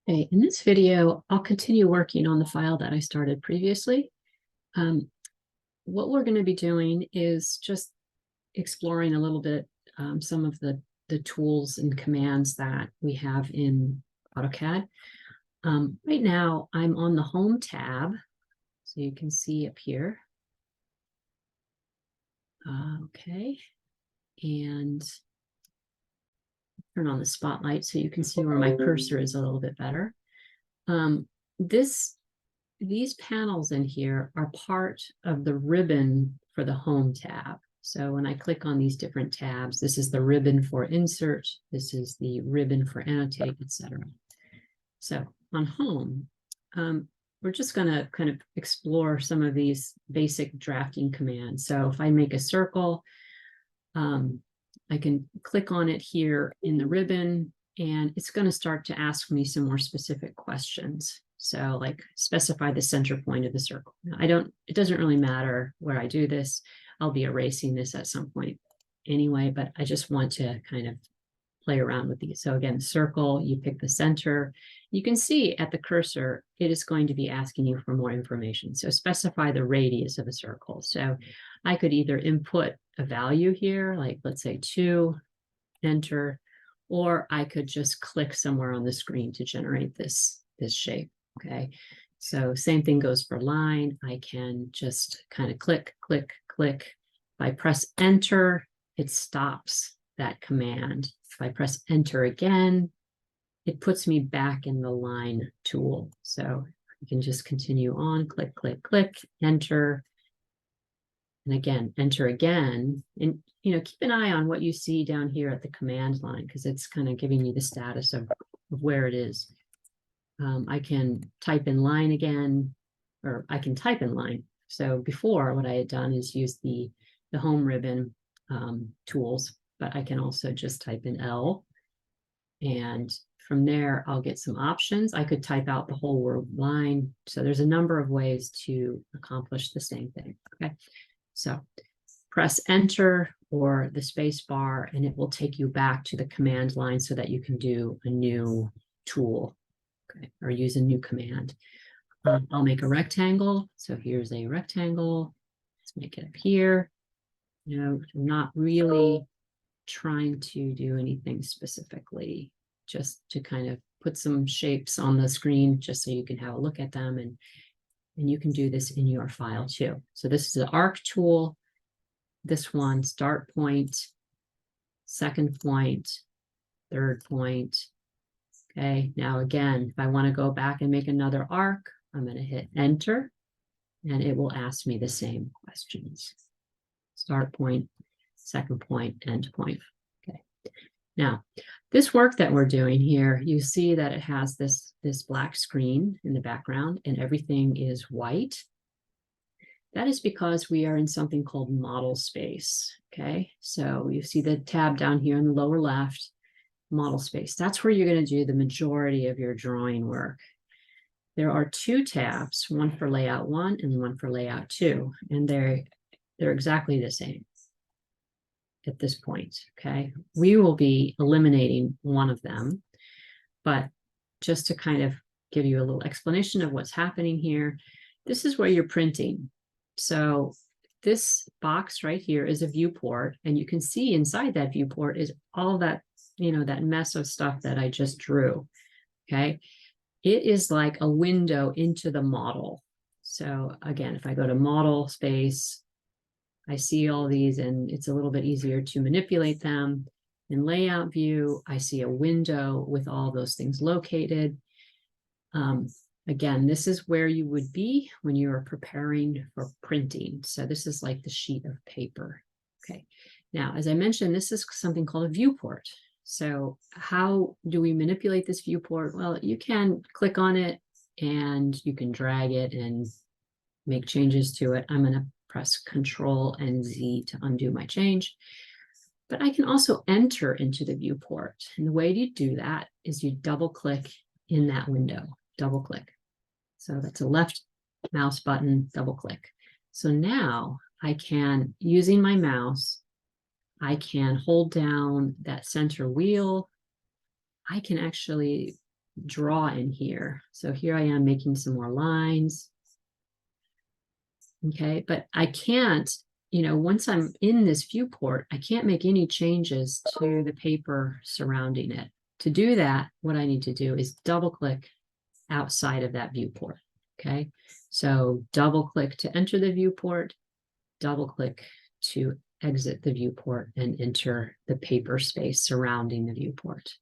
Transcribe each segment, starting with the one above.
Okay, in this video, I'll continue working on the file that I started previously. What we're going to be doing is just exploring a little bit some of the tools and commands that we have in AutoCAD. Right now, I'm on the Home tab, so you can see up here. Okay, and turn on the spotlight so you can see where my cursor is a little bit better. These panels in here are part of the ribbon for the Home tab. So when I click on these different tabs, this is the ribbon for Insert, this is the ribbon for Annotate, etc. So on Home, we're just going to kind of explore some of these basic drafting commands. So if I make a circle, I can click on it here in the ribbon, and it's going to start to ask me some more specific questions. So like specify the center point of the circle. Now, it doesn't really matter where I do this. I'll be erasing this at some point anyway, but I just want to kind of play around with these. So again, circle, you pick the center. You can see at the cursor, it is going to be asking you for more information. So specify the radius of a circle. So I could either input a value here, like let's say 2, enter, or I could just click somewhere on the screen to generate this shape. Okay, so same thing goes for line. I can just kind of click, click, click. If I press enter, it stops that command. If I press enter again, it puts me back in the line tool. So you can just continue on, click, click, click, enter. And again, enter again. And keep an eye on what you see down here at the command line, because it's kind of giving you the status of where it is. I can type in line again, or I can type in line. So before, what I had done is use the Home ribbon tools, but I can also just type in L. And from there, I'll get some options. I could type out the whole word line. So there's a number of ways to accomplish the same thing. Okay, so press enter or the space bar, and it will take you back to the command line so that you can do a new tool. Okay, or use a new command. I'll make a rectangle. So here's a rectangle. Let's make it up here. I'm not really trying to do anything specifically, just to kind of put some shapes on the screen just so you can have a look at them, and you can do this in your file too. So this is the arc tool. This one, start point, second point, third point. Okay, now again, if I want to go back and make another arc, I'm going to hit enter, and it will ask me the same questions. Start point, second point, end point. Okay, now this work that we're doing here, you see that it has this black screen in the background and everything is white. That is because we are in something called model space. Okay, so you see the tab down here in the lower left, model space. That's where you're going to do the majority of your drawing work. There are 2 tabs, one for layout 1 and one for layout 2, and they're exactly the same at this point. Okay, we will be eliminating one of them, but just to kind of give you a little explanation of what's happening here, this is where you're printing. So this box right here is a viewport, and you can see inside that viewport is all that that mess of stuff that I just drew. Okay, it is like a window into the model. So again, if I go to model space, I see all these, and it's a little bit easier to manipulate them. In layout view, I see a window with all those things located. Again, this is where you would be when you are preparing for printing. So this is like the sheet of paper. Okay, now, as I mentioned, this is something called a viewport. So how do we manipulate this viewport? Well, you can click on it and you can drag it and make changes to it. I'm going to press Control and Z to undo my change. But I can also enter into the viewport. And the way you do that is you double click in that window, double click. So that's a left mouse button, double click. So now I can, using my mouse, I can hold down that center wheel. I can actually draw in here. So here I am making some more lines. Okay, but I can't, once I'm in this viewport, I can't make any changes to the paper surrounding it. To do that, what I need to do is double click outside of that viewport. Okay, so double click to enter the viewport, double click to exit the viewport and enter the paper space surrounding the viewport.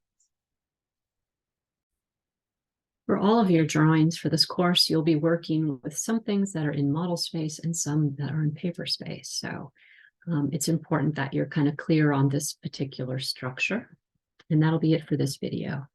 For all of your drawings for this course, you'll be working with some things that are in model space and some that are in paper space. So it's important that you're kind of clear on this particular structure. And that'll be it for this video.